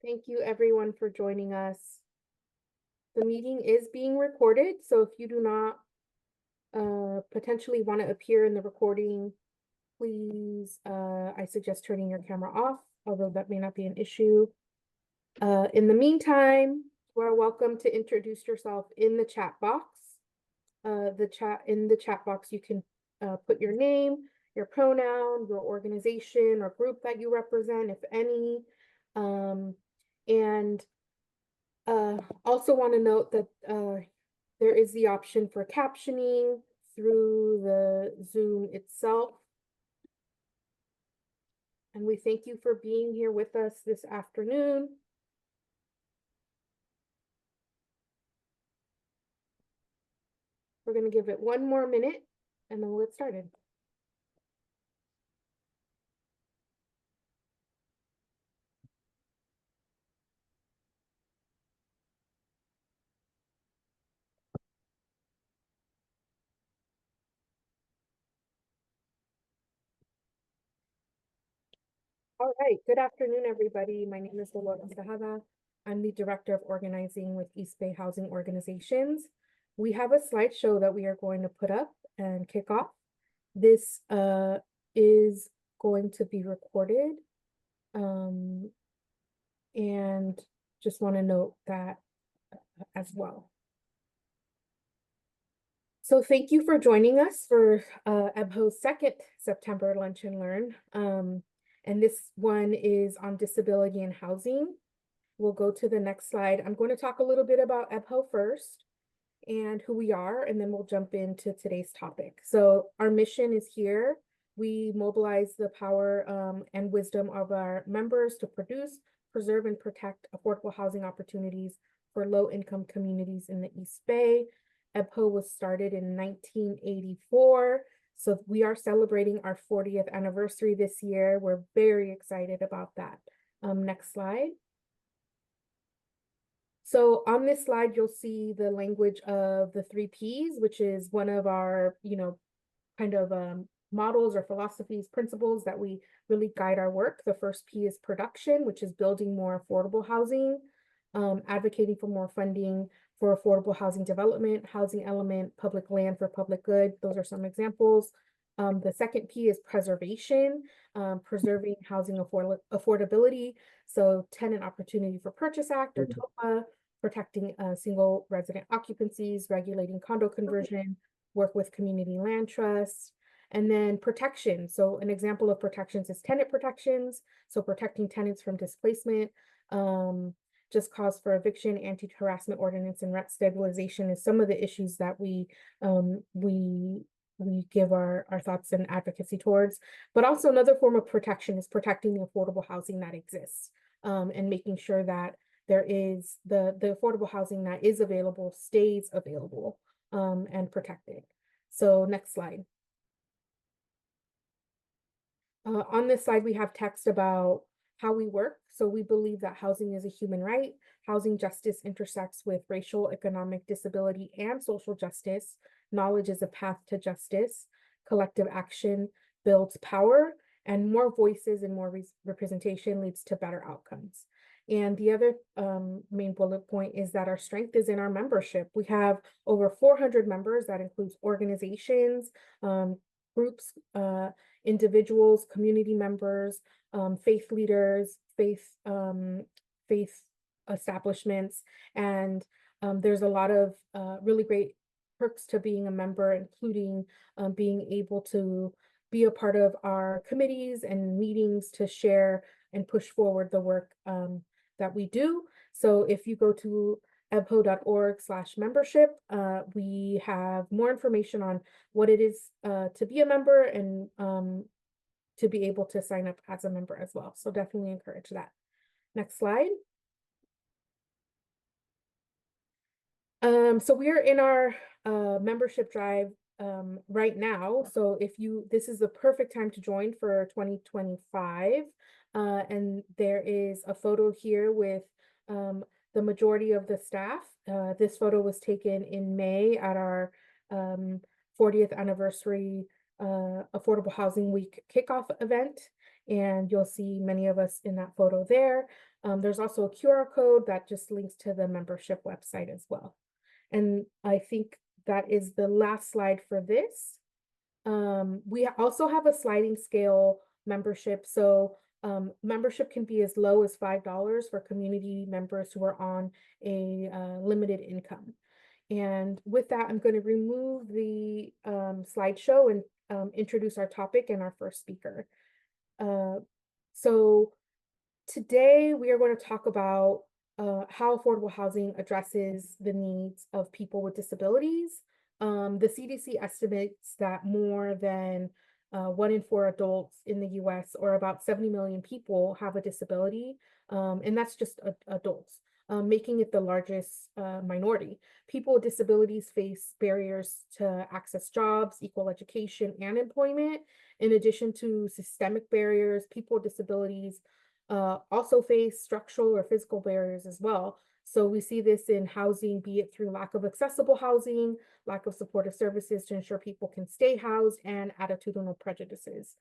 Thank you everyone for joining us. The meeting is being recorded, so if you do not potentially want to appear in the recording, please, I suggest turning your camera off, although that may not be an issue. In the meantime, you are welcome to introduce yourself in the chat box. In the chat box, you can put your name, your pronoun, your organization or group that you represent, if any. And also want to note that there is the option for captioning through the Zoom itself. And we thank you for being here with us this afternoon. We're going to give it one more minute and then we'll get started. All right, good afternoon, everybody. My name is Dolores Tejada. I'm the Director of Organizing with East Bay Housing Organizations. We have a slideshow that we are going to put up and kick off. This is going to be recorded. And just want to note that as well. So thank you for joining us for EBHO's second September Lunch and Learn. And this one is on disability and housing. We'll go to the next slide. I'm going to talk a little bit about EBHO first and who we are, and then we'll jump into today's topic. So our mission is here. We mobilize the power and wisdom of our members to produce, preserve, and protect affordable housing opportunities for low-income communities in the East Bay. EBHO was started in 1984. So we are celebrating our 40th anniversary this year. We're very excited about that. Next slide. So on this slide, you'll see the language of the 3 Ps, which is one of our, kind of models or philosophies, principles that we really guide our work. The first P is production, which is building more affordable housing, advocating for more funding for affordable housing development, housing element, public land for public good. Those are some examples. The second P is preservation, preserving housing affordability. So Tenant Opportunity for Purchase Act or TOPA, protecting single resident occupancies, regulating condo conversion, work with community land trusts. And then protection. So an example of protections is tenant protections. So protecting tenants from displacement, just cause for eviction, anti-harassment ordinance, and rent stabilization is some of the issues that we give our thoughts and advocacy towards. But also another form of protection is protecting the affordable housing that exists, and making sure that there is the affordable housing that is available stays available and protected. So next slide. On this slide, we have text about how we work. So we believe that housing is a human right. Housing justice intersects with racial, economic, disability, and social justice. Knowledge is a path to justice. Collective action builds power, and more voices and more representation leads to better outcomes. And the other main bullet point is that our strength is in our membership. We have over 400 members. That includes organizations, groups, individuals, community members, faith leaders, faith establishments, and there's a lot of really great perks to being a member, including being able to be a part of our committees and meetings to share and push forward the work that we do. So if you go to ebho.org/membership, we have more information on what it is to be a member and to be able to sign up as a member as well. So definitely encourage that. Next slide. So we are in our membership drive right now. So this is the perfect time to join for 2025. And there is a photo here with the majority of the staff. This photo was taken in May at our 40th anniversary Affordable Housing Week kickoff event. and you'll see many of us in that photo there. There's also a QR code that just links to the membership website as well. And I think that is the last slide for this. We also have a sliding scale membership. So membership can be as low as $5 for community members who are on a limited income. And with that, I'm going to remove the slideshow and introduce our topic and our first speaker. So today we are going to talk about how affordable housing addresses the needs of people with disabilities. The CDC estimates that more than 1 in 4 adults in the US, or about 70 million people, have a disability, and that's just adults, making it the largest minority. People with disabilities face barriers to access jobs, equal education, and employment. In addition to systemic barriers, people with disabilities also face structural or physical barriers as well. So we see this in housing, be it through lack of accessible housing, lack of supportive services to ensure people can stay housed, and attitudinal prejudices.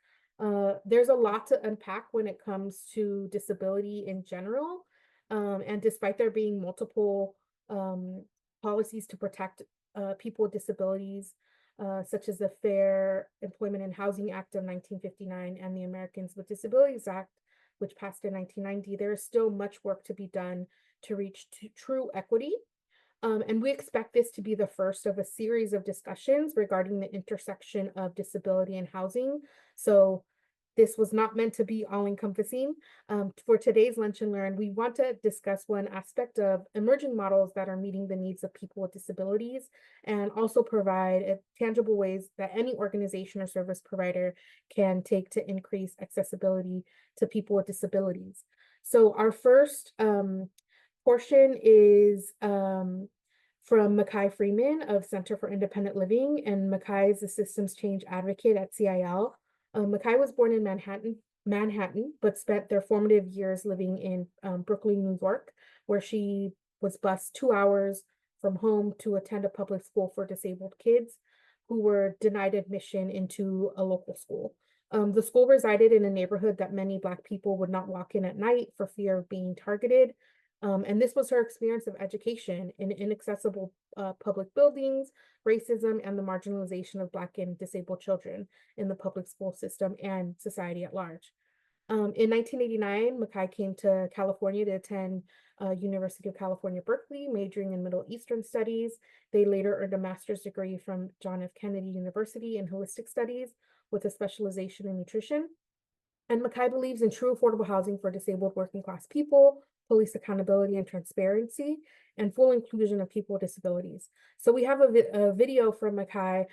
There's a lot to unpack when it comes to disability in general. And despite there being multiple policies to protect people with disabilities, such as the Fair Employment and Housing Act of 1959 and the Americans with Disabilities Act, which passed in 1990, there is still much work to be done to reach true equity. And we expect this to be the first of a series of discussions regarding the intersection of disability and housing. So this was not meant to be all-encompassing. For today's Lunch and Learn, we want to discuss one aspect of emerging models that are meeting the needs of people with disabilities, and also provide tangible ways that any organization or service provider can take to increase accessibility to people with disabilities. So our first portion is from Michai Freeman of Center for Independent Living, and Michai is a systems change advocate at CIL. Michai was born in Manhattan, but spent their formative years living in Brooklyn, New York, where she was bused 2 hours from home to attend a public school for disabled kids who were denied admission into a local school. The school resided in a neighborhood that many Black people would not walk in at night for fear of being targeted. And this was her experience of education in inaccessible public buildings, racism, and the marginalization of Black and disabled children in the public school system and society at large. In 1989, Michai came to California to attend University of California, Berkeley, majoring in Middle Eastern Studies. They later earned a master's degree from John F. Kennedy University in Holistic Studies with a specialization in nutrition. And Michai believes in true affordable housing for disabled working class people, police accountability and transparency, and full inclusion of people with disabilities. So we have a video from Michai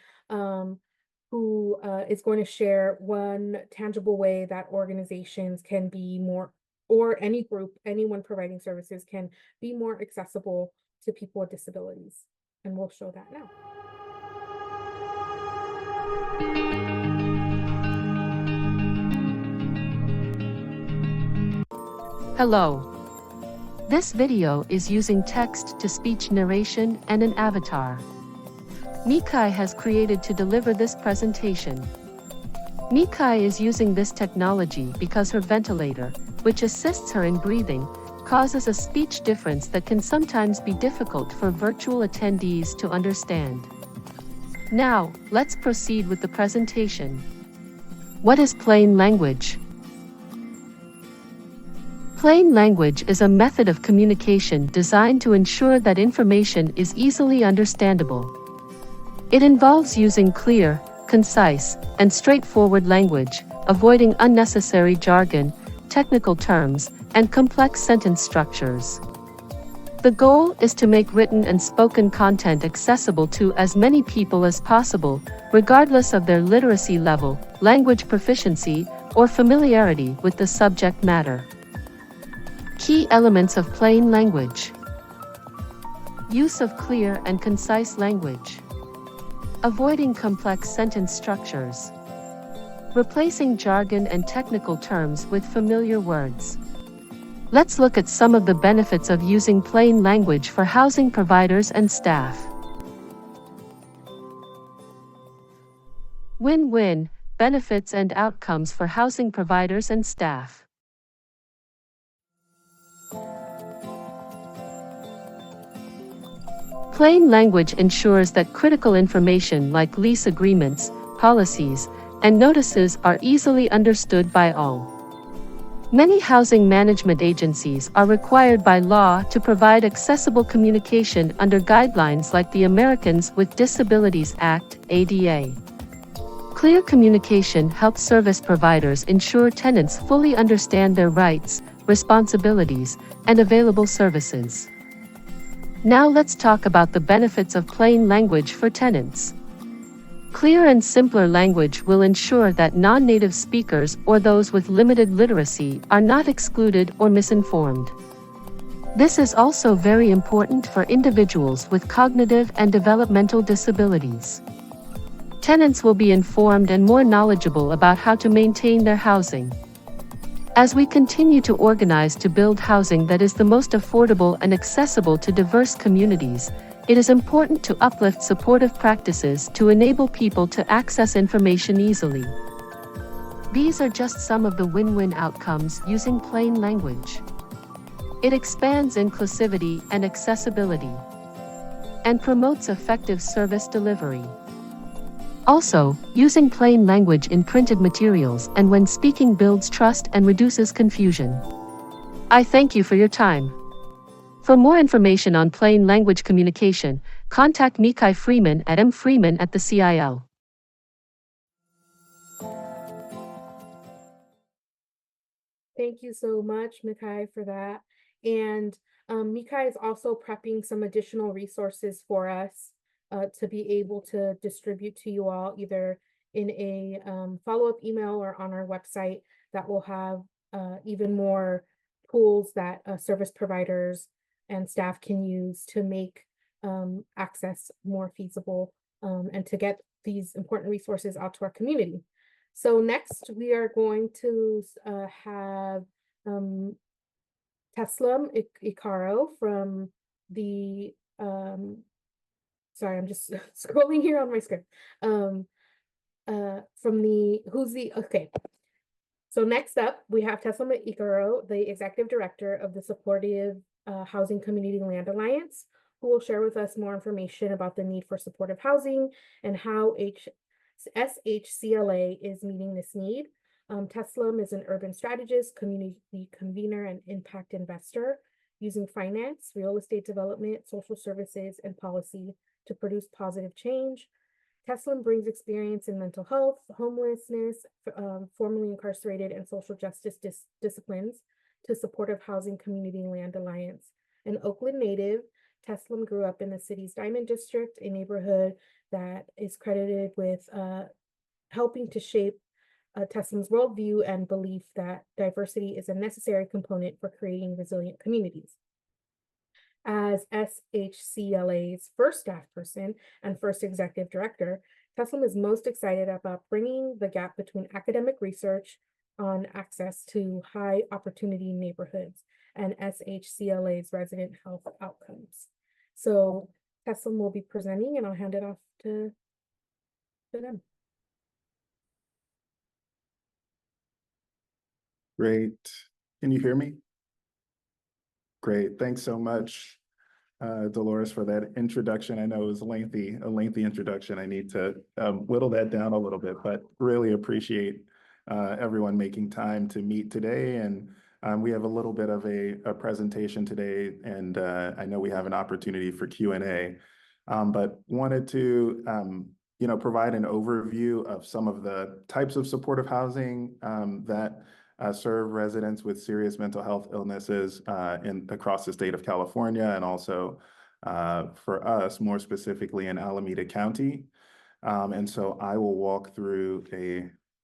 who is going to share one tangible way that organizations can be more, or any group, anyone providing services can be more accessible to people with disabilities. And we'll show that now. Hello. This video is using text-to-speech narration and an avatar. Michai has created to deliver this presentation. Michai is using this technology because her ventilator, which assists her in breathing, causes a speech difference that can sometimes be difficult for virtual attendees to understand. Now, let's proceed with the presentation. What is plain language? Plain language is a method of communication designed to ensure that information is easily understandable. It involves using clear, concise, and straightforward language, avoiding unnecessary jargon, technical terms, and complex sentence structures. The goal is to make written and spoken content accessible to as many people as possible, regardless of their literacy level, language proficiency, or familiarity with the subject matter. Key elements of plain language. Use of clear and concise language. Avoiding complex sentence structures. Replacing jargon and technical terms with familiar words. Let's look at some of the benefits of using plain language for housing providers and staff. Win-win. benefits and outcomes for housing providers and staff. Plain language ensures that critical information like lease agreements, policies, and notices are easily understood by all. Many housing management agencies are required by law to provide accessible communication under guidelines like the Americans with Disabilities Act, ADA. Clear communication helps service providers ensure tenants fully understand their rights, responsibilities, and available services. Now let's talk about the benefits of plain language for tenants. Clear and simpler language will ensure that non-native speakers or those with limited literacy are not excluded or misinformed. This is also very important for individuals with cognitive and developmental disabilities. Tenants will be informed and more knowledgeable about how to maintain their housing. As we continue to organize to build housing that is the most affordable and accessible to diverse communities, it is important to uplift supportive practices to enable people to access information easily. These are just some of the win-win outcomes using plain language. It expands inclusivity and accessibility, and promotes effective service delivery. Also, using plain language in printed materials and when speaking builds trust and reduces confusion. I thank you for your time. For more information on plain language communication, contact Michai Freeman at mfreeman@the.cil. Thank you so much, Michai, for that. And Michai is also prepping some additional resources for us to be able to distribute to you all, either in a follow-up email or on our website, that will have even more tools that service providers and staff can use to make access more feasible and to get these important resources out to our community. So next we are going to have Teslim Ikharo from the sorry, I'm just scrolling here on my script. Okay. So next up, we have Teslim Ikharo, the Executive Director of the Supportive Housing Community Land Alliance, who will share with us more information about the need for supportive housing and how SHCLA is meeting this need. Teslim is an urban strategist, community convener, and impact investor, using finance, real estate development, social services, and policy to produce positive change. Teslim brings experience in mental health, homelessness, formerly incarcerated, and social justice disciplines to Supportive Housing Community Land Alliance. An Oakland native, Teslim grew up in the city's Diamond District, a neighborhood that is credited with helping to shape Teslim's worldview and belief that diversity is a necessary component for creating resilient communities. As SHCLA's first staff person and first executive director, Teslim is most excited about bringing the gap between academic research on access to high opportunity neighborhoods and SHCLA's resident health outcomes. So Teslim will be presenting, and I'll hand it off to them. Great. Can you hear me? Great. Thanks so much, Dolores, for that introduction. I know it was a lengthy introduction. I need to whittle that down a little bit, but really appreciate everyone making time to meet today. And we have a little bit of a presentation today, and I know we have an opportunity for Q&A, but wanted to provide an overview of some of the types of supportive housing that serve residents with serious mental health illnesses across the state of California, and also for us, more specifically in Alameda County. And so I will walk through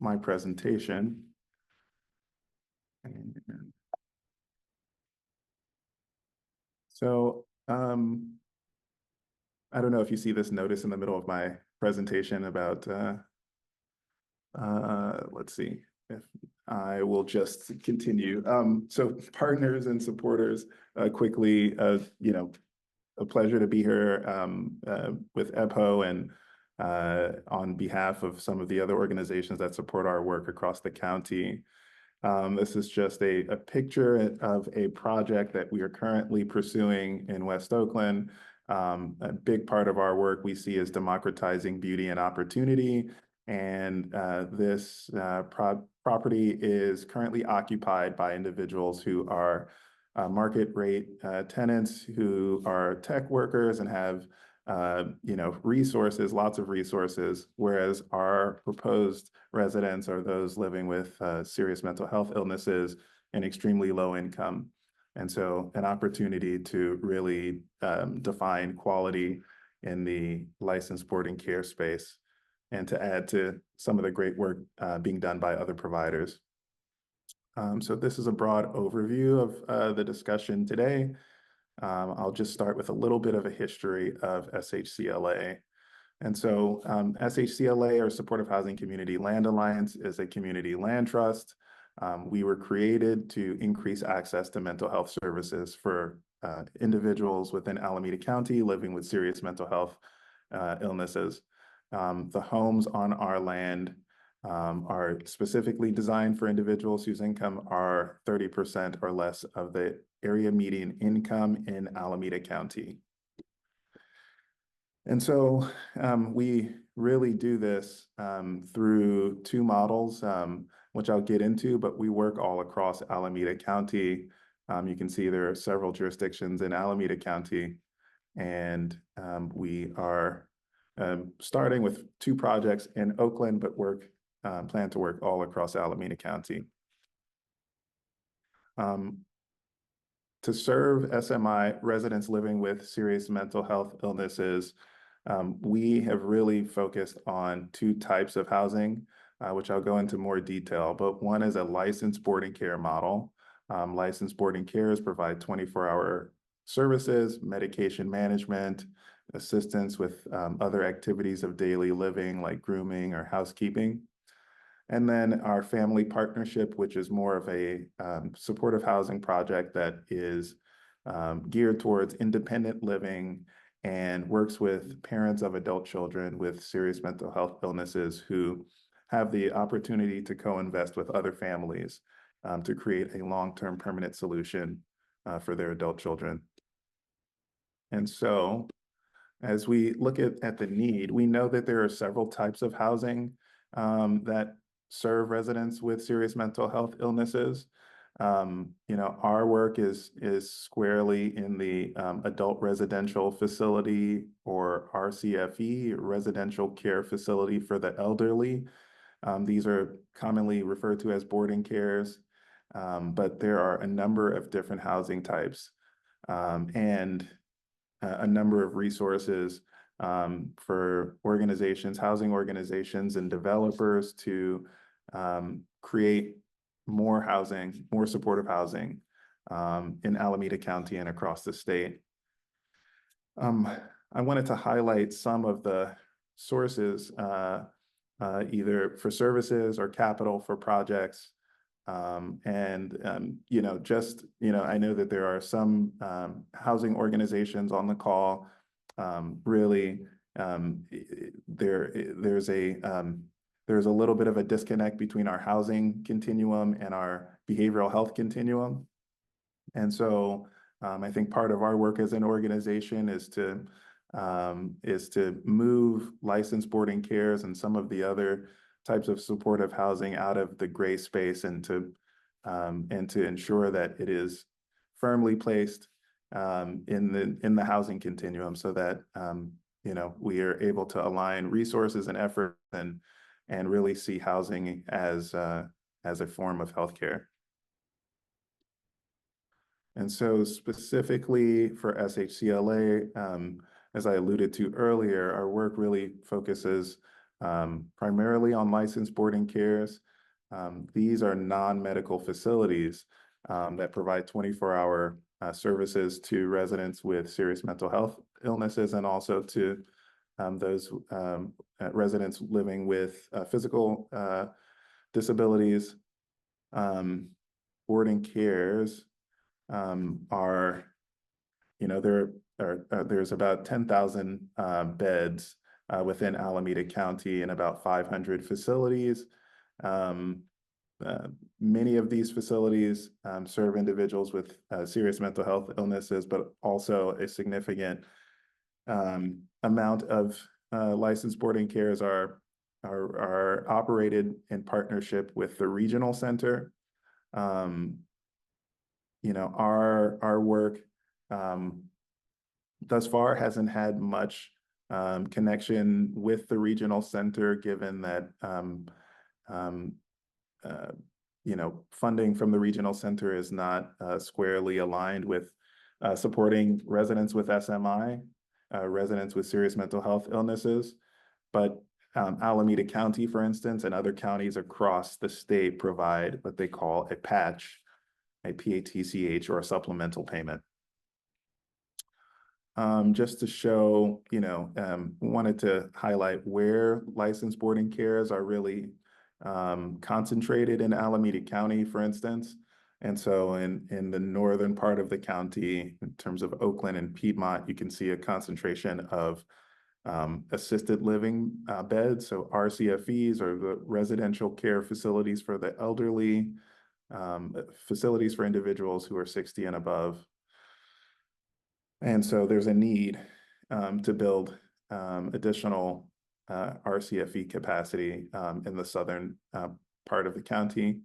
my presentation. So I don't know if you see this notice in the middle of my presentation about, let's see if I will just continue. So partners and supporters, quickly, a pleasure to be here with EBHO and on behalf of some of the other organizations that support our work across the county. This is just a picture of a project that we are currently pursuing in West Oakland. A big part of our work we see is democratizing beauty and opportunity. And this property is currently occupied by individuals who are market rate tenants who are tech workers and have resources, lots of resources, whereas our proposed residents are those living with serious mental health illnesses and extremely low income. And so an opportunity to really define quality in the licensed boarding care space and to add to some of the great work being done by other providers. So this is a broad overview of the discussion today. I'll just start with a little bit of a history of SHCLA. And so SHCLA, or Supportive Housing Community Land Alliance, is a community land trust. We were created to increase access to mental health services for individuals within Alameda County living with serious mental health illnesses. The homes on our land are specifically designed for individuals whose income are 30% or less of the area median income in Alameda County. And so we really do this through two models, which I'll get into, but we work all across Alameda County. You can see there are several jurisdictions in Alameda County, and we are starting with 2 projects in Oakland, but plan to work all across Alameda County. To serve SMI residents living with serious mental health illnesses, we have really focused on 2 types of housing, which I'll go into more detail, but one is a licensed boarding care model. Licensed boarding cares provide 24-hour services, medication management, assistance with other activities of daily living like grooming or housekeeping. And then our family partnership, which is more of a supportive housing project that is geared towards independent living and works with parents of adult children with serious mental health illnesses who have the opportunity to co-invest with other families to create a long-term permanent solution for their adult children. And so as we look at the need, we know that there are several types of housing that serve residents with serious mental health illnesses. Our work is squarely in the adult residential facility, or RCFE, residential care facility for the elderly. These are commonly referred to as boarding cares, but there are a number of different housing types and a number of resources for organizations, housing organizations and developers to create more housing, more supportive housing in Alameda County and across the state. I wanted to highlight some of the sources, either for services or capital for projects. I know that there are some housing organizations on the call. There's a little bit of a disconnect between our housing continuum and our behavioral health continuum. And so I think part of our work as an organization is to move licensed boarding cares and some of the other types of supportive housing out of the gray space and to ensure that it is firmly placed in the housing continuum so that we are able to align resources and effort and really see housing as a form of healthcare. And so specifically for SHCLA, as I alluded to earlier, our work really focuses primarily on licensed boarding cares. These are non-medical facilities that provide 24-hour services to residents with serious mental health illnesses and also to those residents living with physical disabilities. Boarding cares there's about 10,000 beds within Alameda County in about 500 facilities. Many of these facilities serve individuals with serious mental health illnesses, but also a significant amount of licensed boarding cares are operated in partnership with the regional center. You know, our work thus far hasn't had much connection with the regional center, given that you know, funding from the regional center is not squarely aligned with supporting residents with SMI, residents with serious mental health illnesses. But Alameda County, for instance, and other counties across the state provide what they call a patch, a PATCH, or a supplemental payment. Just to show, you know, wanted to highlight where licensed boarding cares are really concentrated in Alameda County, for instance. And so in the northern part of the county, in terms of Oakland and Piedmont, you can see a concentration of assisted living beds, so RCFEs, or the residential care facilities for the elderly, facilities for individuals who are 60 and above. And so there's a need to build additional RCFE capacity in the southern part of the county.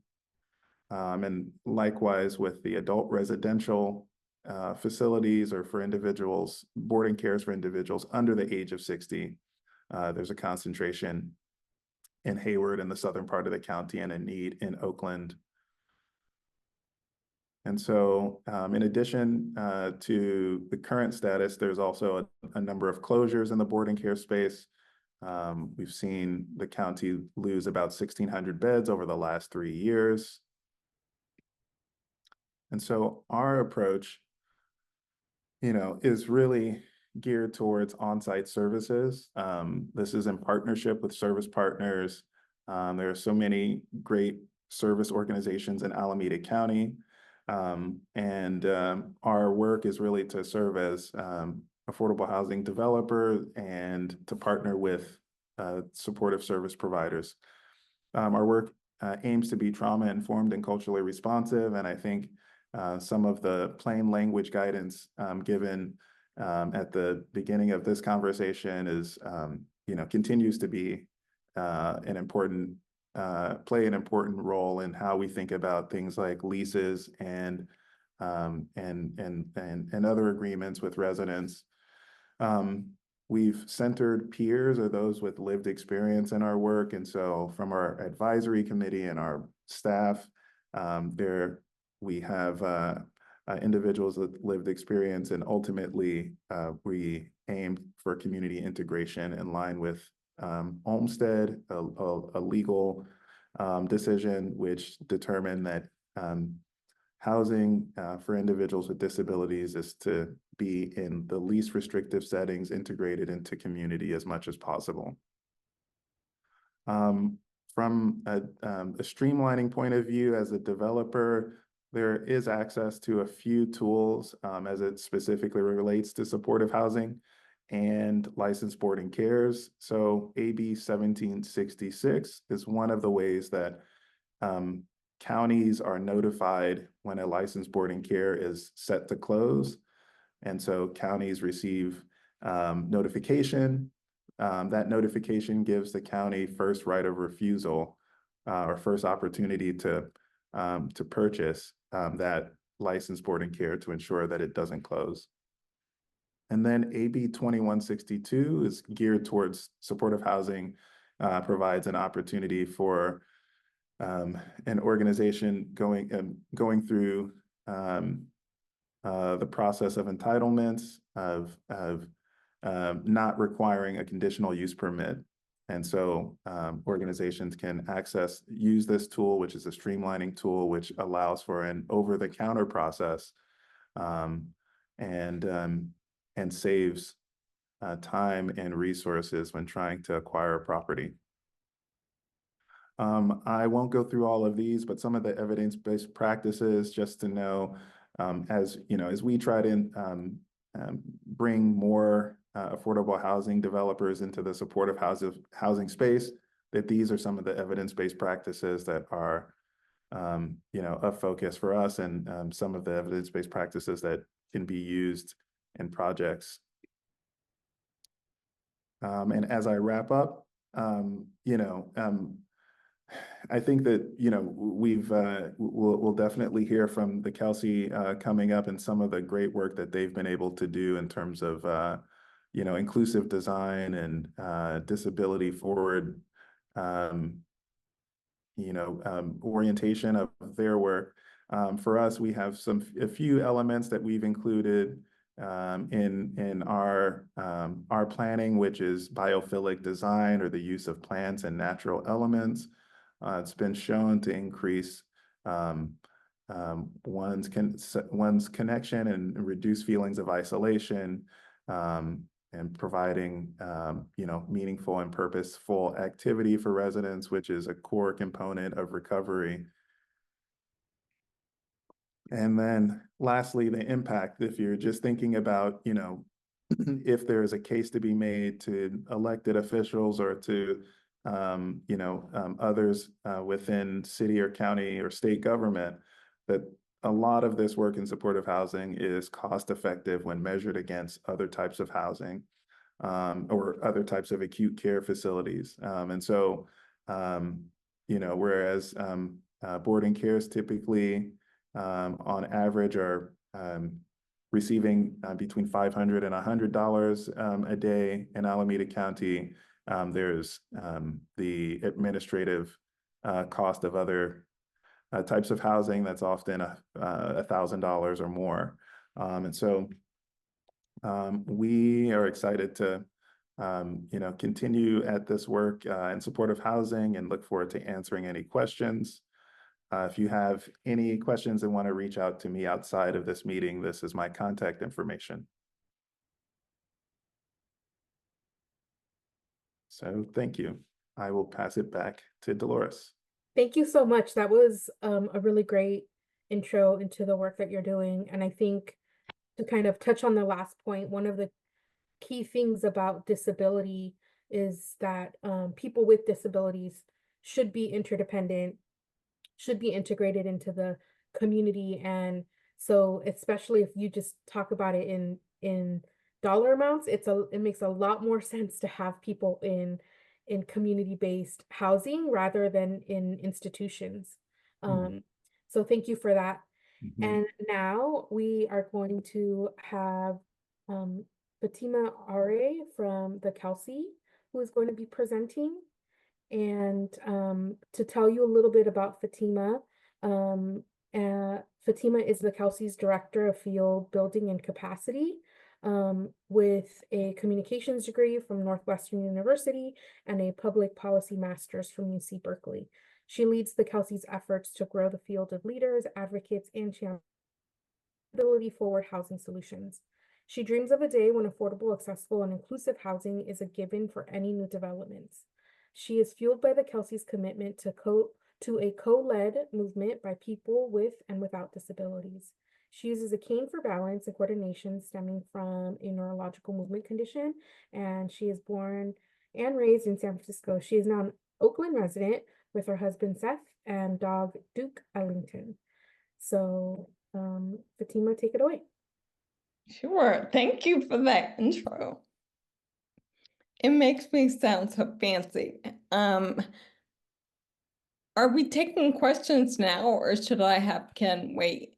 And likewise with the adult residential facilities, or for individuals, boarding cares for individuals under the age of 60, there's a concentration in Hayward in the southern part of the county and a need in Oakland. And so in addition to the current status, there's also a number of closures in the boarding care space. We've seen the county lose about 1,600 beds over the last 3 years. And so our approach, you know, is really geared towards on-site services. This is in partnership with service partners. There are so many great service organizations in Alameda County. Our work is really to serve as affordable housing developer and to partner with supportive service providers. Our work aims to be trauma informed and culturally responsive, and I think some of the plain language guidance given at the beginning of this conversation is, you know, continues to be an important play an important role in how we think about things like leases and other agreements with residents. We've centered peers, or those with lived experience, in our work, and so from our advisory committee and our staff, we have individuals with lived experience, and ultimately we aim for community integration in line with Olmstead, a legal decision which determined that housing for individuals with disabilities is to be in the least restrictive settings, integrated into community as much as possible. From a streamlining point of view, as a developer, there is access to a few tools as it specifically relates to supportive housing and licensed boarding cares. So AB 1766 is one of the ways that counties are notified when a licensed boarding care is set to close. And so counties receive notification. That notification gives the county first right of refusal or first opportunity to purchase that licensed boarding care to ensure that it doesn't close. And then AB 2162 is geared towards supportive housing, provides an opportunity for an organization going through the process of entitlements, of not requiring a conditional use permit. And so organizations can use this tool, which is a streamlining tool, which allows for an over-the-counter process and saves time and resources when trying to acquire a property. I won't go through all of these, but some of the evidence-based practices, just to know, as you know, as we try to bring more affordable housing developers into the supportive housing space, that these are some of the evidence-based practices that are a focus for us, and some of the evidence-based practices that can be used in projects. And as I wrap up, I think that, we'll definitely hear from the Kelsey coming up, and some of the great work that they've been able to do in terms of, inclusive design and disability forward, orientation of their work. For us, we have a few elements that we've included in our planning, which is biophilic design, or the use of plants and natural elements. It's been shown to increase one's connection and reduce feelings of isolation, and providing meaningful and purposeful activity for residents, which is a core component of recovery. And then lastly, the impact. If you're just thinking about, if there's a case to be made to elected officials or to others within city or county or state government, that a lot of this work in supportive housing is cost effective when measured against other types of housing, or other types of acute care facilities. And so, whereas boarding cares typically on average are receiving between $500 and $100 a day in Alameda County, there's the administrative cost of other types of housing that's often $1,000 or more. And so we are excited to continue at this work in supportive housing, and look forward to answering any questions. If you have any questions and want to reach out to me outside of this meeting, this is my contact information. So thank you. I will pass it back to Dolores. Thank you so much. That was a really great intro into the work that you're doing. And I think, to kind of touch on the last point, one of the key things about disability is that people with disabilities should be interdependent, should be integrated into the community. And so, especially if you just talk about it in dollar amounts, it makes a lot more sense to have people in community-based housing rather than in institutions. So thank you for that. And now we are going to have Fatimah Aure from the Kelsey, who is going to be presenting. And to tell you a little bit about Fatimah, Fatimah is the Kelsey's Director of Field Building and Capacity, with a communications degree from Northwestern University and a public policy master's from UC Berkeley. She leads the Kelsey's efforts to grow the field of leaders, advocates, and champions forward housing solutions. She dreams of a day when affordable, accessible, and inclusive housing is a given for any new developments. She is fueled by the Kelsey's commitment to a co-led movement by people with and without disabilities. She uses a cane for balance and coordination stemming from a neurological movement condition, and she is born and raised in San Francisco. She is now an Oakland resident with her husband Seth and dog Duke Ellington. So Fatimah, take it away. Sure. Thank you for that intro. It makes me sound so fancy. Are we taking questions now, or should I have Ken wait?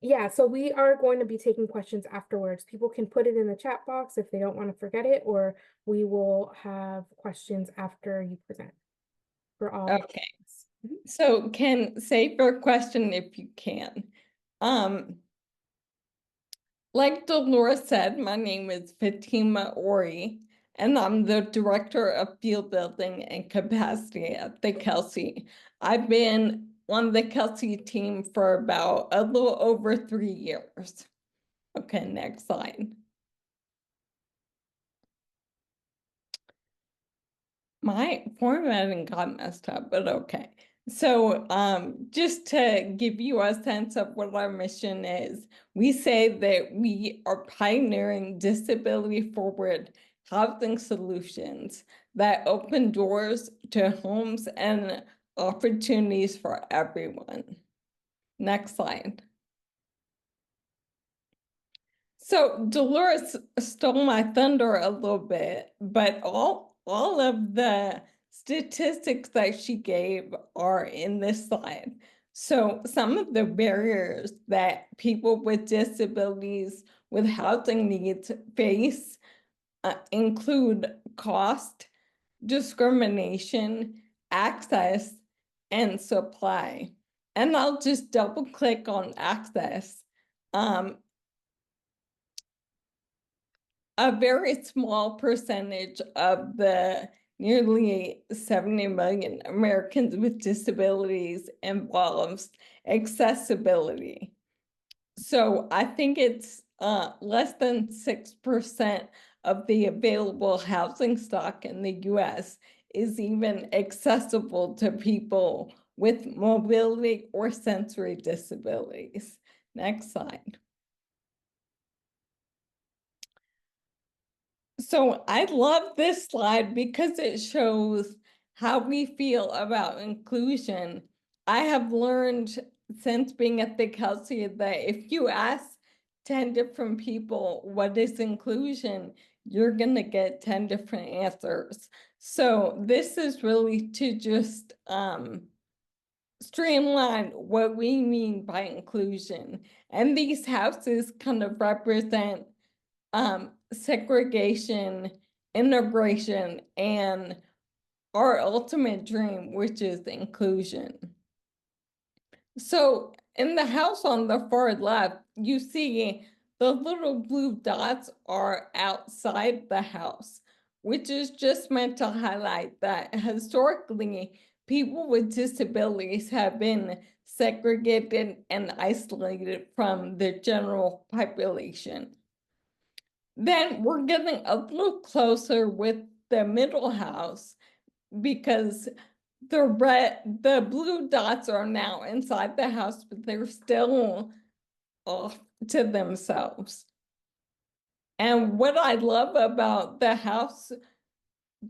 Yeah, so we are going to be taking questions afterwards. People can put it in the chat box if they don't want to forget it, or we will have questions after you present for all. Okay. So Ken, save your question if you can. Like Dolores said, my name is Fatimah Aure, and I'm the Director of Field Building and Capacity at the Kelsey. I've been on the Kelsey team for about a little over 3 years. Okay, next slide. My formatting got messed up, but okay. So just to give you a sense of what our mission is, we say that we are pioneering disability forward housing solutions that open doors to homes and opportunities for everyone. Next slide. So Dolores stole my thunder a little bit, but all of the statistics that she gave are in this slide. So some of the barriers that people with disabilities with housing needs face include cost, discrimination, access, and supply. And I'll just double click on access. A very small percentage of the nearly 70 million Americans with disabilities involves accessibility. So I think it's less than 6% of the available housing stock in the US is even accessible to people with mobility or sensory disabilities. Next slide. So I love this slide because it shows how we feel about inclusion. I have learned since being at the Kelsey that if you ask 10 different people what is inclusion, you're going to get 10 different answers. So this is really to just streamline what we mean by inclusion. And these houses kind of represent segregation, integration, and our ultimate dream, which is inclusion. So in the house on the far left, you see the little blue dots are outside the house, which is just meant to highlight that historically, people with disabilities have been segregated and isolated from the general population. Then we're getting a little closer with the middle house because the blue dots are now inside the house, but they're still off to themselves. And what I love about the house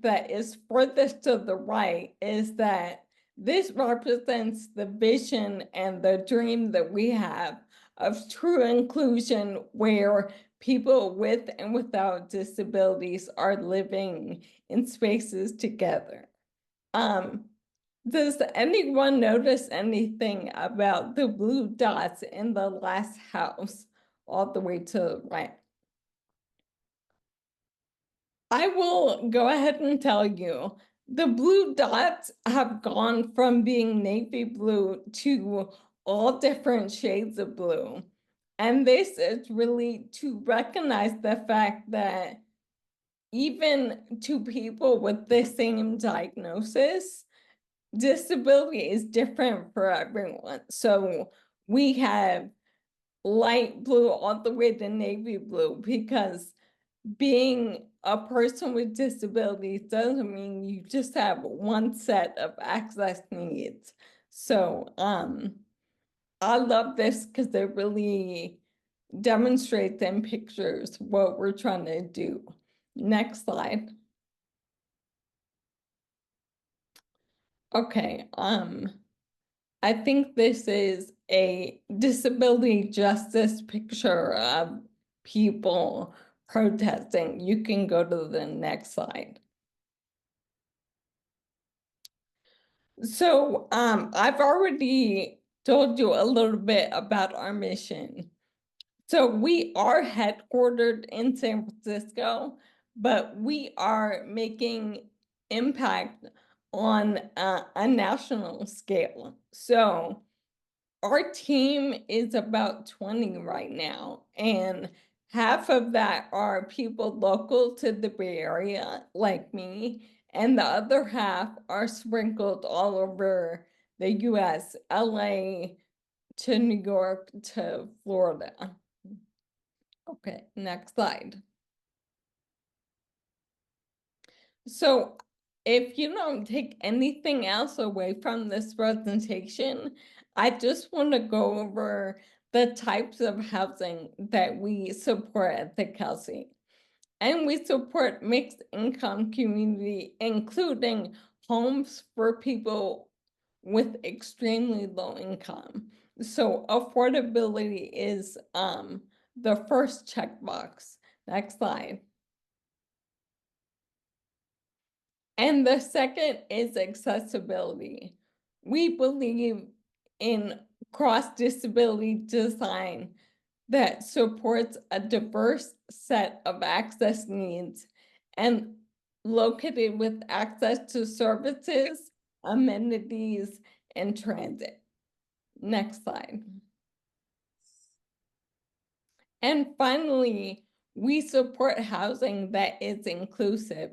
that is furthest to the right is that this represents the vision and the dream that we have of true inclusion where people with and without disabilities are living in spaces together. Does anyone notice anything about the blue dots in the last house all the way to the right? I will go ahead and tell you, the blue dots have gone from being navy blue to all different shades of blue. And this is really to recognize the fact that even to people with the same diagnosis, disability is different for everyone. So we have light blue all the way to navy blue because being a person with disabilities doesn't mean you just have one set of access needs. So I love this because it really demonstrates in pictures what we're trying to do. Next slide. Okay, I think this is a disability justice picture of people protesting. You can go to the next slide. So I've already told you a little bit about our mission. So we are headquartered in San Francisco, but we are making impact on a national scale. So our team is about 20 right now, and half of that are people local to the Bay Area, like me, and the other half are sprinkled all over the US, LA to New York to Florida. Okay, next slide. So if you don't take anything else away from this presentation, I just want to go over the types of housing that we support at the Kelsey. And we support mixed income community, including homes for people with extremely low income. So affordability is the first checkbox. Next slide. And the second is accessibility. We believe in cross-disability design that supports a diverse set of access needs and located with access to services, amenities, and transit. Next slide. And finally, we support housing that is inclusive.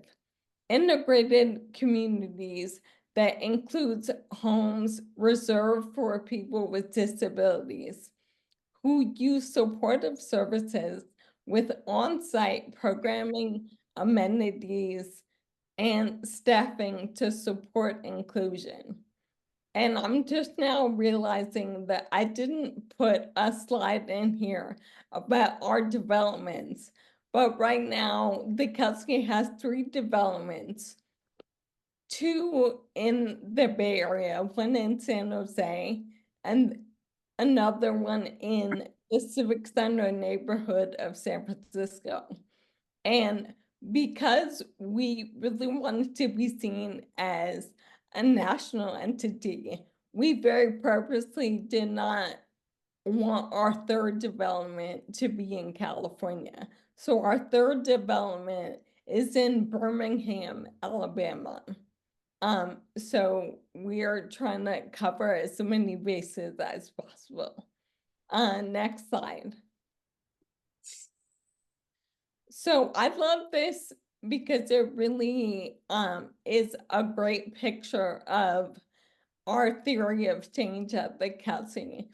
Integrated communities that includes homes reserved for people with disabilities who use supportive services with on-site programming, amenities, and staffing to support inclusion. And I'm just now realizing that I didn't put a slide in here about our developments. But right now, the Kelsey has 3 developments, 2 in the Bay Area, 1 in San Jose, and another one in the Civic Center neighborhood of San Francisco. And because we really wanted to be seen as a national entity, we very purposely did not want our 3rd development to be in California. So our 3rd development is in Birmingham, Alabama. So we are trying to cover as many bases as possible. Next slide. So I love this because it really is a great picture of our theory of change at the Kelsey.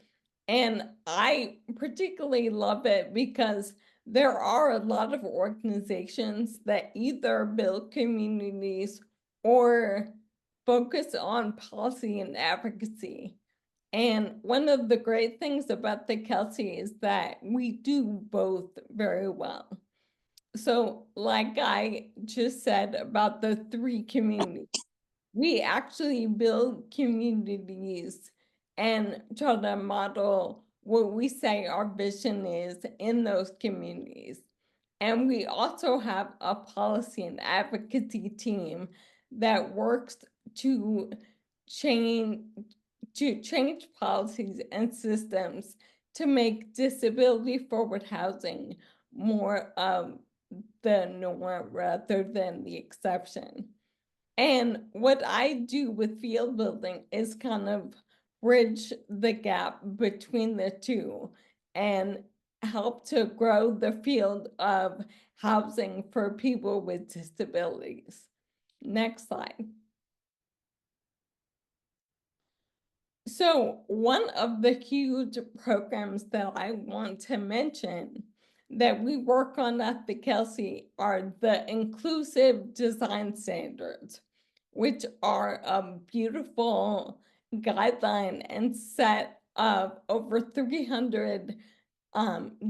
And I particularly love it because there are a lot of organizations that either build communities or focus on policy and advocacy. And one of the great things about the Kelsey is that we do both very well. So like I just said about the 3 communities, we actually build communities and try to model what we say our vision is in those communities. And we also have a policy and advocacy team that works to change policies and systems to make disability forward housing more of the norm rather than the exception. And what I do with field building is kind of bridge the gap between the two and help to grow the field of housing for people with disabilities. Next slide. So one of the huge programs that I want to mention that we work on at the Kelsey are the inclusive design standards, which are a beautiful guideline and set of over 300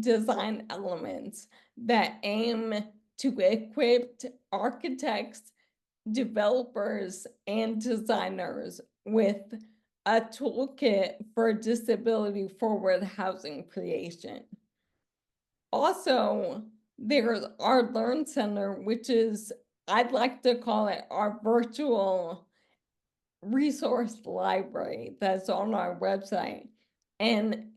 design elements that aim to equip architects, developers, and designers with a toolkit for disability forward housing creation. Also, there's our Learn Center, which is, I'd like to call it our virtual resource library that's on our website. And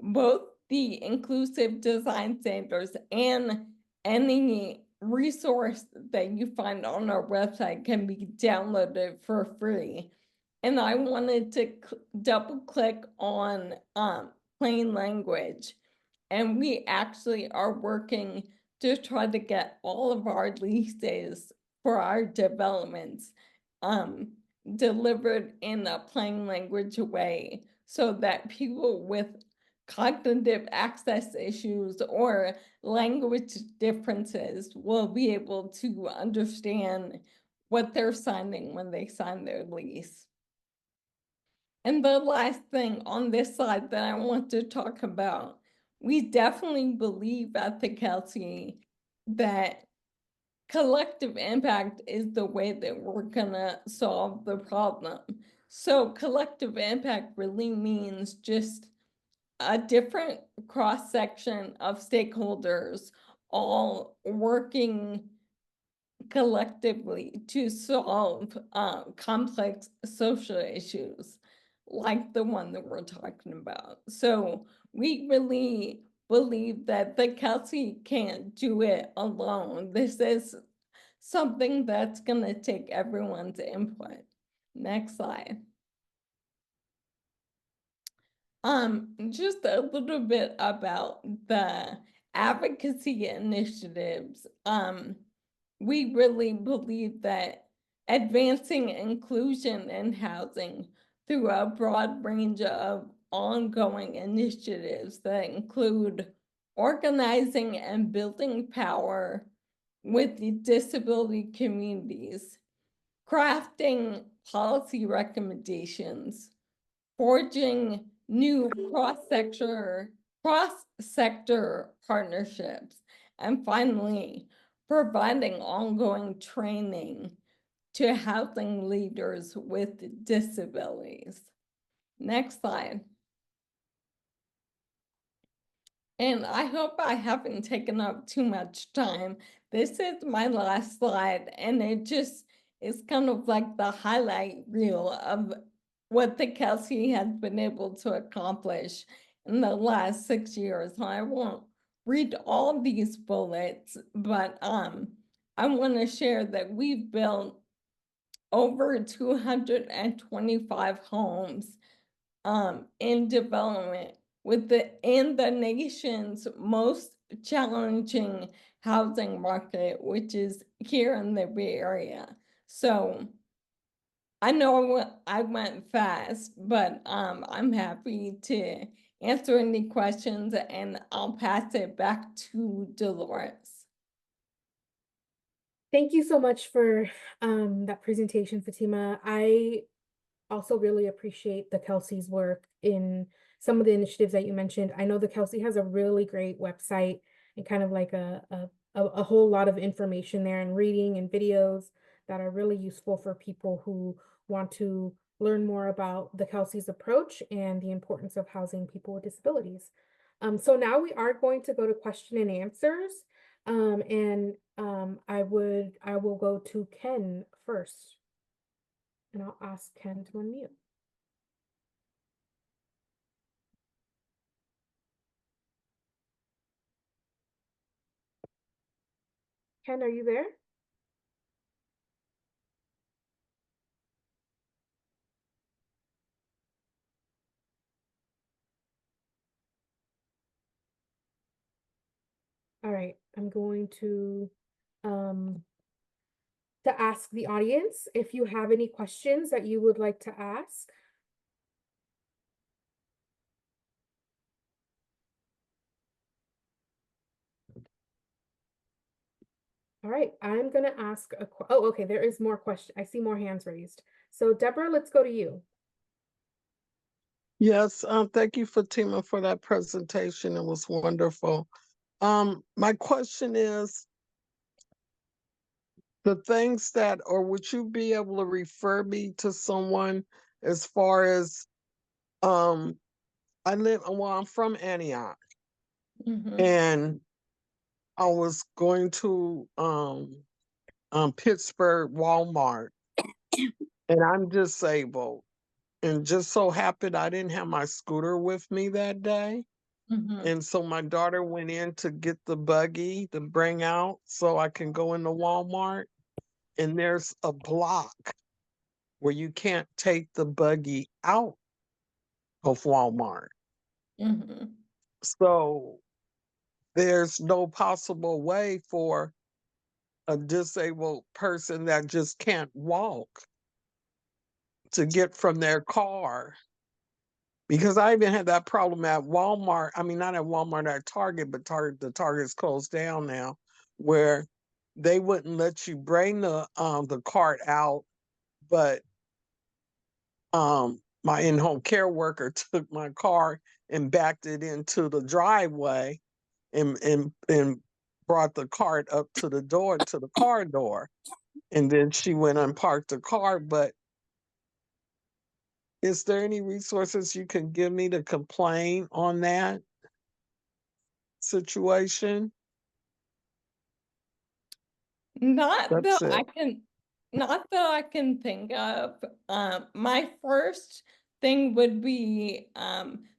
both the inclusive design standards and any resource that you find on our website can be downloaded for free. And I wanted to double click on plain language. And we actually are working to try to get all of our leases for our developments delivered in a plain language way so that people with cognitive access issues or language differences will be able to understand what they're signing when they sign their lease. And the last thing on this slide that I want to talk about, we definitely believe at the Kelsey that collective impact is the way that we're gonna solve the problem. So collective impact really means just a different cross-section of stakeholders all working collectively to solve complex social issues like the one that we're talking about. So we really believe that the Kelsey can't do it alone. This is something that's going to take everyone's input. Next slide. Just a little bit about the advocacy initiatives. We really believe that advancing inclusion in housing through a broad range of ongoing initiatives that include organizing and building power with the disability communities, crafting policy recommendations, forging new cross-sector partnerships, and finally, providing ongoing training to housing leaders with disabilities. Next slide. And I hope I haven't taken up too much time. This is my last slide, and it just is kind of like the highlight reel of what the Kelsey has been able to accomplish in the last 6 years. I won't read all these bullets, but I want to share that we've built over 225 homes in development in the nation's most challenging housing market, which is here in the Bay Area. So I know I went fast, but I'm happy to answer any questions, and I'll pass it back to Dolores. Thank you so much for that presentation, Fatimah. I also really appreciate the Kelsey's work in some of the initiatives that you mentioned. I know the Kelsey has a really great website and kind of like a whole lot of information there and reading and videos that are really useful for people who want to learn more about the Kelsey's approach and the importance of housing people with disabilities. So now we are going to go to question and answers. I will go to Ken first. And I'll ask Ken to unmute. Ken, are you there? All right, I'm going to ask the audience if you have any questions that you would like to ask. All right, I'm gonna ask oh, okay, there is more question. I see more hands raised. So Deborah, let's go to you. Yes, thank you, Fatimah, for that presentation. It was wonderful. My question is, the things that, or would you be able to refer me to someone as far as, I'm from Antioch, and I was going to Pittsburgh Walmart, and I'm disabled. And just so happened I didn't have my scooter with me that day. And so my daughter went in to get the buggy to bring out so I can go into Walmart. And there's a block where you can't take the buggy out of Walmart. So there's no possible way for a disabled person that just can't walk to get from their car. Because I even had that problem at Walmart. I mean, not at Walmart, at Target, but the Target's closed down now, where they wouldn't let you bring the cart out, but my in-home care worker took my car and backed it into the driveway and brought the cart up to the door, to the car door. And then she went and parked the car. But is there any resources you can give me to complain on that situation? Not That's that I it. can, not that I can think of. My first thing would be,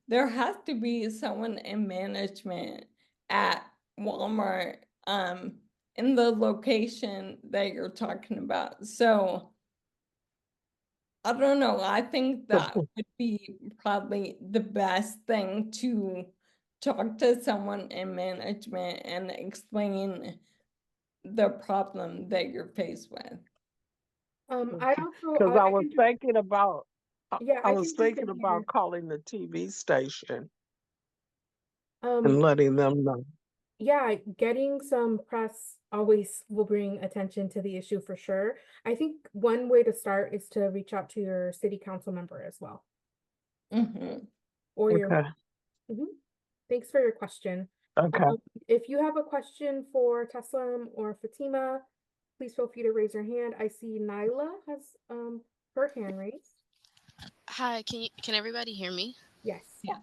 there has to be someone in management at Walmart, in the location that you're talking about. So I don't know. I think that would be probably the best thing, to talk to someone in management and explain the problem that you're faced with. I also, Because I can just, yeah, I I was can jump thinking in here. about calling the TV station Um, and letting them know. yeah, getting some press always will bring attention to the issue for sure. I think one way to start is to reach out to your city council member as well, Mhm. or your. Okay. Mhm. Thanks for your question. Okay. If you have a question for Teslim or Fatimah, please feel free to raise your hand. I see Nyla has her hand raised. Hi, can everybody hear me? Yes. Yeah.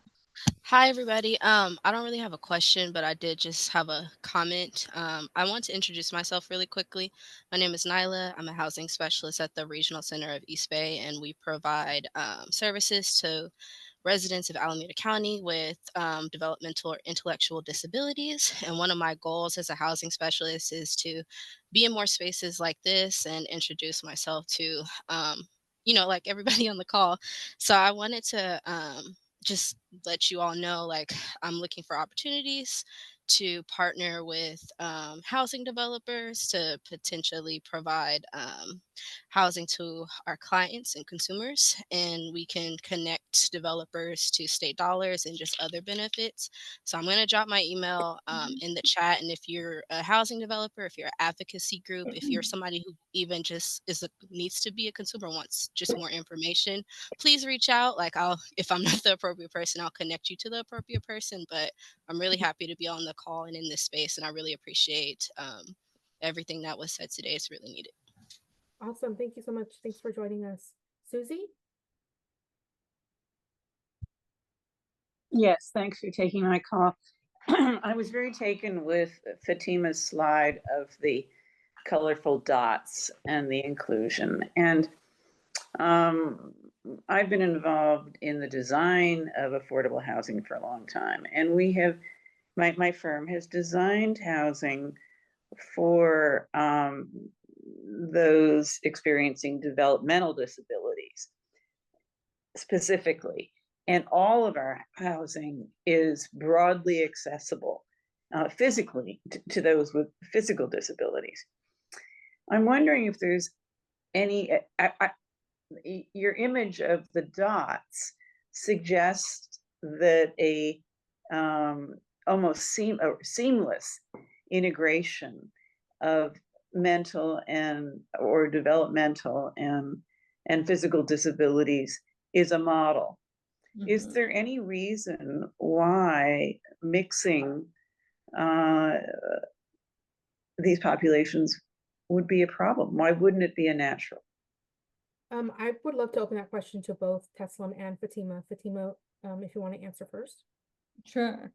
Hi everybody. I don't really have a question, but I did just have a comment. I want to introduce myself really quickly. My name is Nyla. I'm a housing specialist at the Regional Center of East Bay, and we provide services to residents of Alameda County with developmental or intellectual disabilities. And one of my goals as a housing specialist is to be in more spaces like this and introduce myself to, like everybody on the call. So I wanted to just let you all know, like, I'm looking for opportunities to partner with housing developers to potentially provide housing to our clients and consumers, and we can connect developers to state dollars and just other benefits. So I'm going to drop my email in the chat, and if you're a housing developer, if you're an advocacy group, if you're somebody who even just needs to be a consumer, wants just more information, please reach out. Like, if I'm not the appropriate person, I'll connect you to the appropriate person. But I'm really happy to be on the call and in this space, and I really appreciate everything that was said today. It's really needed. Awesome. Thank you so much. Thanks for joining us. Susie? Yes, thanks for taking my call. I was very taken with Fatimah's slide of the colorful dots and the inclusion. And I've been involved in the design of affordable housing for a long time. And we have, my firm has designed housing for those experiencing developmental disabilities specifically. And all of our housing is broadly accessible physically to those with physical disabilities. I'm wondering if there's any, your image of the dots suggests that a almost seamless integration of mental and or developmental and physical disabilities is a model. Is there any reason why mixing these populations would be a problem? Why wouldn't it be a natural? I would love to open that question to both Teslim and Fatimah. Fatimah, if you want to answer first. Sure.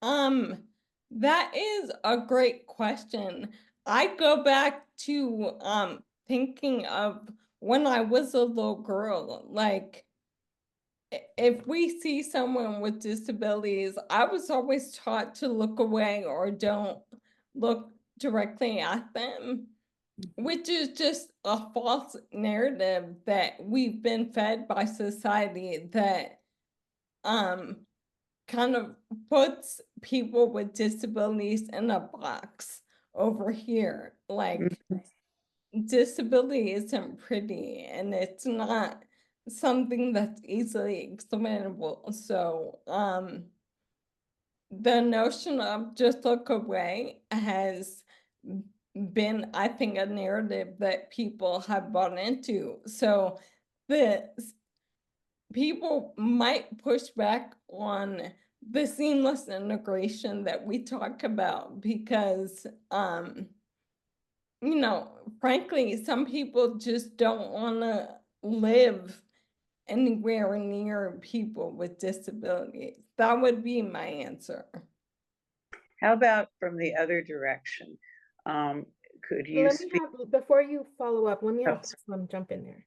That is a great question. I go back to thinking of when I was a little girl. Like, if we see someone with disabilities, I was always taught to look away or don't look directly at them, which is just a false narrative that we've been fed by society that kind of puts people with disabilities in a box over here. Like, disability isn't pretty, and it's not something that's easily explainable. So the notion of just look away has been, I think, a narrative that people have bought into. So the people might push back on the seamless integration that we talk about because, you know, frankly, some people just don't want to live anywhere near people with disabilities. That would be my answer. How about from the other direction? Could you Let me speak? have, before you follow up, let me have Oh, Teslim jump in there.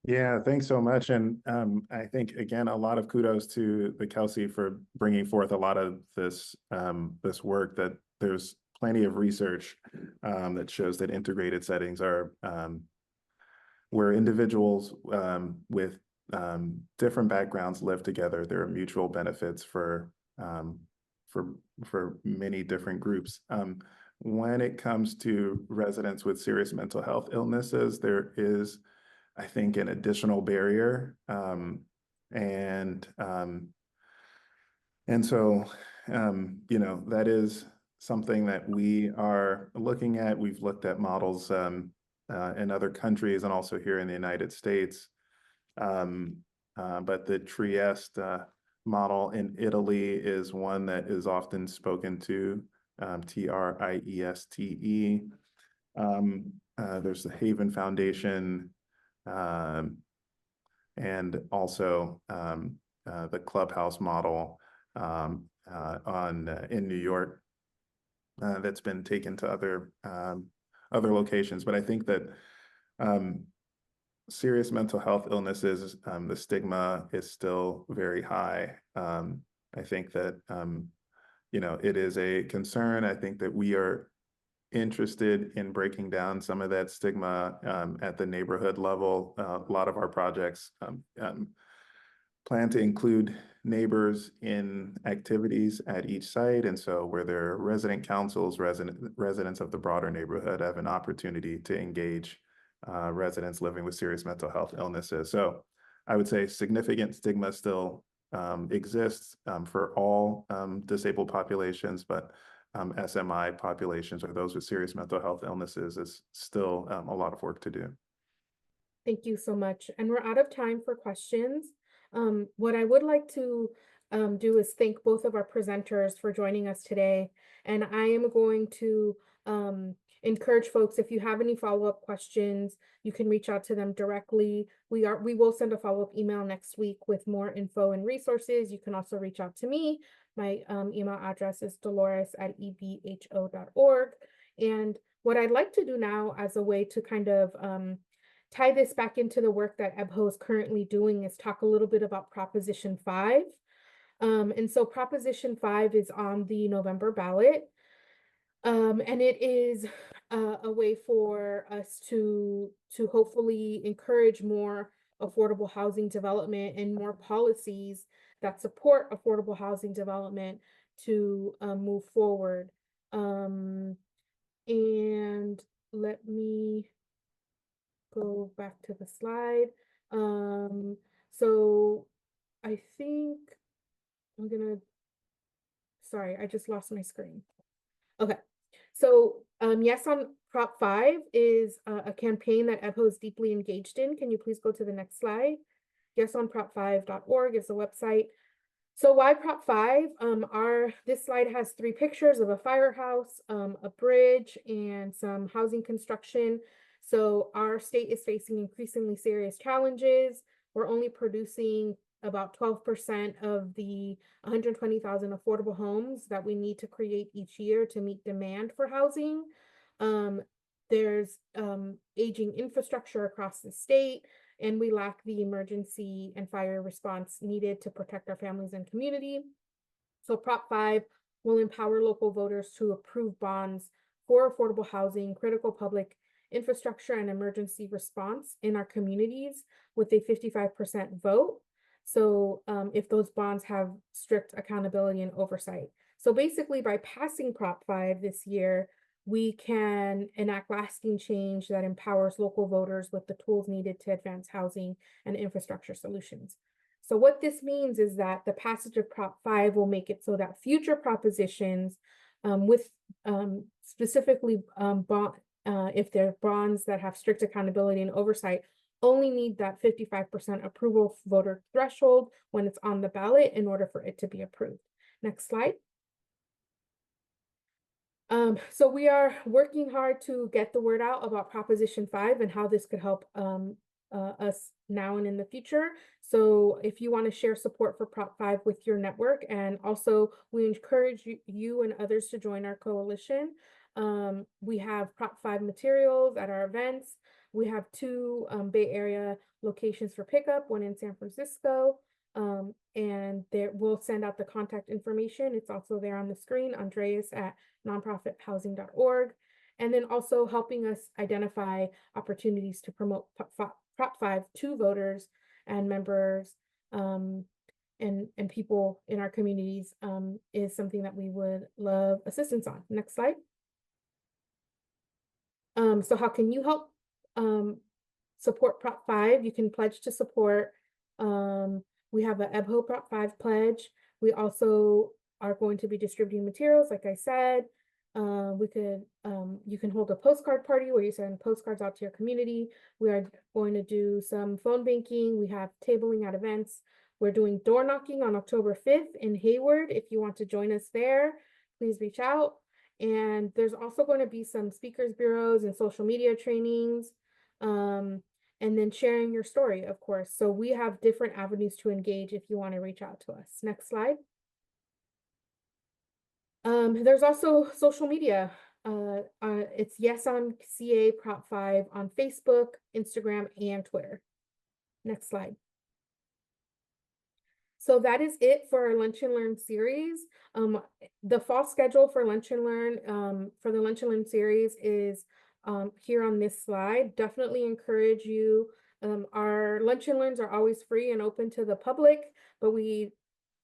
Yeah, thanks so much. And I think, again, a lot of kudos to the Kelsey for bringing forth a lot of this this work, that there's plenty of research that shows that integrated settings are where individuals with different backgrounds live together. There are mutual benefits for many different groups. When it comes to residents with serious mental health illnesses, there is, I think, an additional barrier. And so, you know, that is something that we are looking at. We've looked at models in other countries and also here in the United States. But the Trieste model in Italy is one that is often spoken to, TRIESTE. There's the Haven Foundation, and also the Clubhouse model in New York that's been taken to other locations. But I think that serious mental health illnesses, the stigma is still very high. I think that you know, it is a concern. I think that we are interested in breaking down some of that stigma at the neighborhood level. A lot of our projects plan to include neighbors in activities at each site. And so where there are resident councils, residents of the broader neighborhood have an opportunity to engage residents living with serious mental health illnesses. So I would say significant stigma still exists for all disabled populations, but SMI populations, or those with serious mental health illnesses, is still a lot of work to do. Thank you so much. And we're out of time for questions. What I would like to do is thank both of our presenters for joining us today. And I am going to encourage folks, if you have any follow-up questions, you can reach out to them directly. We will send a follow-up email next week with more info and resources. You can also reach out to me. My email address is dolores@ebho.org. And what I'd like to do now, as a way to kind of tie this back into the work that EBHO is currently doing, is talk a little bit about Proposition 5. And so Proposition 5 is on the November ballot. And it is a way for us to hopefully encourage more affordable housing development and more policies that support affordable housing development to move forward. And let me go back to the slide. So I think I'm gonna, sorry, I just lost my screen. Okay, so yes on Prop 5 is a campaign that EBHO is deeply engaged in. Can you please go to the next slide? YesOnProp5.org is the website. So why Prop 5? This slide has 3 pictures of a firehouse, a bridge, and some housing construction. So our state is facing increasingly serious challenges. We're only producing about 12% of the 120,000 affordable homes that we need to create each year to meet demand for housing. There's aging infrastructure across the state, and we lack the emergency and fire response needed to protect our families and community. So Prop 5 will empower local voters to approve bonds for affordable housing, critical public infrastructure, and emergency response in our communities with a 55% vote. So if those bonds have strict accountability and oversight. So basically, by passing Prop 5 this year, we can enact lasting change that empowers local voters with the tools needed to advance housing and infrastructure solutions. So what this means is that the passage of Prop 5 will make it so that future propositions with specifically if they're bonds that have strict accountability and oversight, only need that 55% approval voter threshold when it's on the ballot in order for it to be approved. Next slide. So we are working hard to get the word out about Proposition 5 and how this could help us now and in the future. So if you want to share support for Prop 5 with your network, and also we encourage you and others to join our coalition. We have Prop 5 materials at our events. We have 2 Bay Area locations for pickup, one in San Francisco, and there we'll send out the contact information. It's also there on the screen, Andreas at nonprofithousing.org, and then also helping us identify opportunities to promote Prop 5 to voters and members and people in our communities is something that we would love assistance on. Next slide. So how can you help support Prop 5? You can pledge to support. We have a EBHO Prop 5 pledge. We also are going to be distributing materials, like I said. You can hold a postcard party where you send postcards out to your community. We are going to do some phone banking. We have tabling at events. We're doing door knocking on October 5th in Hayward. If you want to join us there, please reach out. And there's also going to be some speakers bureaus and social media trainings, and then sharing your story, of course. So we have different avenues to engage if you want to reach out to us. Next slide. There's also social media. It's Yes on CA Prop 5 on Facebook, Instagram, and Twitter. Next slide. So that is it for our Lunch and Learn series. The fall schedule for Lunch and Learn, for the Lunch and Learn series is here on this slide. Definitely encourage you. Our Lunch and Learns are always free and open to the public, but we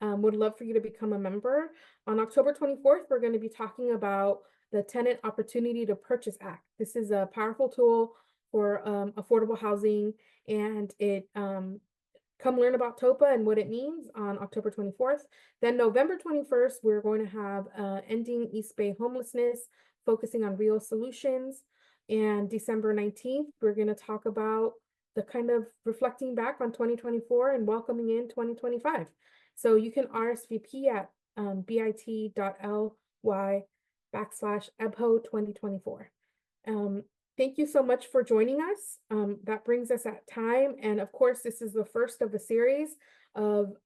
would love for you to become a member. On October 24th, we're going to be talking about the Tenant Opportunity to Purchase Act. This is a powerful tool for affordable housing, and it come learn about TOPA and what it means on October 24th. Then November 21st, we're going to have Ending East Bay Homelessness, focusing on real solutions. And December 19th, we're going to talk about the kind of reflecting back on 2024 and welcoming in 2025. So you can RSVP at bit.ly/EBHO2024. Thank you so much for joining us. That brings us at time. And of course, this is the first of a series of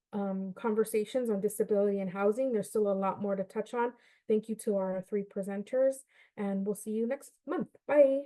conversations on disability and housing. There's still a lot more to touch on. Thank you to our 3 presenters, and we'll see you next month. Bye.